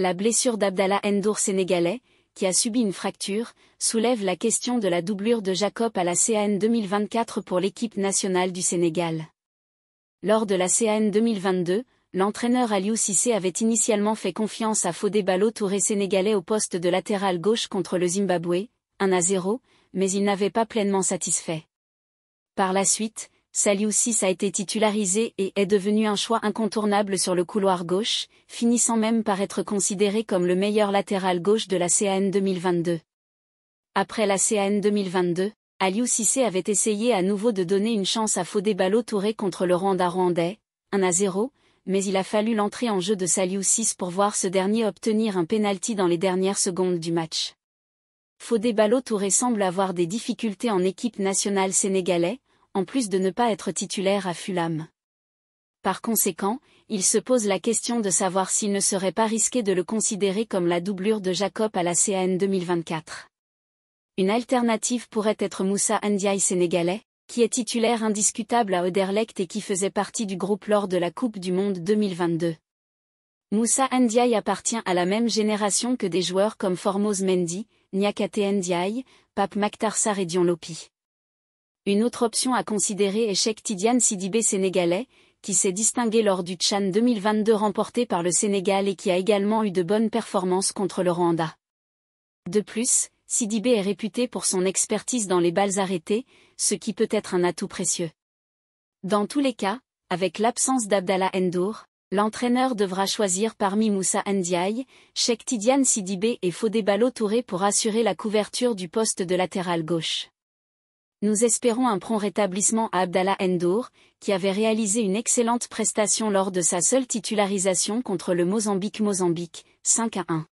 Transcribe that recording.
La blessure d'Abdallah N'Dour sénégalais, qui a subi une fracture, soulève la question de la doublure de Jacob à la CAN 2024 pour l'équipe nationale du Sénégal. Lors de la CAN 2022, l'entraîneur Aliou Cissé avait initialement fait confiance à Fodé Ballo-Touré sénégalais au poste de latéral gauche contre le Zimbabwe, 1-0, mais il n'avait pas pleinement satisfait. Par la suite, Saliou Ciss a été titularisé et est devenu un choix incontournable sur le couloir gauche, finissant même par être considéré comme le meilleur latéral gauche de la CAN 2022. Après la CAN 2022, Aliou Cissé avait essayé à nouveau de donner une chance à Fodé Ballo-Touré contre le Rwanda-Rwandais, 1-0, mais il a fallu l'entrée en jeu de Saliou Ciss pour voir ce dernier obtenir un pénalty dans les dernières secondes du match. Fodé Ballo-Touré semble avoir des difficultés en équipe nationale sénégalaise, en plus de ne pas être titulaire à Fulham. Par conséquent, il se pose la question de savoir s'il ne serait pas risqué de le considérer comme la doublure de Jacob à la CAN 2024. Une alternative pourrait être Moussa Ndiaye sénégalais, qui est titulaire indiscutable à Anderlecht et qui faisait partie du groupe lors de la Coupe du Monde 2022. Moussa Ndiaye appartient à la même génération que des joueurs comme Formose Mendy, Niakhaté Ndiaye, Pape Makhtar Sarr et Dion Lopi. Une autre option à considérer est Cheikh Tidiane Sidibé sénégalais, qui s'est distingué lors du Tchad 2022 remporté par le Sénégal et qui a également eu de bonnes performances contre le Rwanda. De plus, Sidibé est réputé pour son expertise dans les balles arrêtées, ce qui peut être un atout précieux. Dans tous les cas, avec l'absence d'Abdallah N'Dour, l'entraîneur devra choisir parmi Moussa Ndiaye, Cheikh Tidiane Sidibé et Fodé Ballo-Touré pour assurer la couverture du poste de latéral gauche. Nous espérons un prompt rétablissement à Abdallah N'Dour, qui avait réalisé une excellente prestation lors de sa seule titularisation contre le Mozambique, 5-1.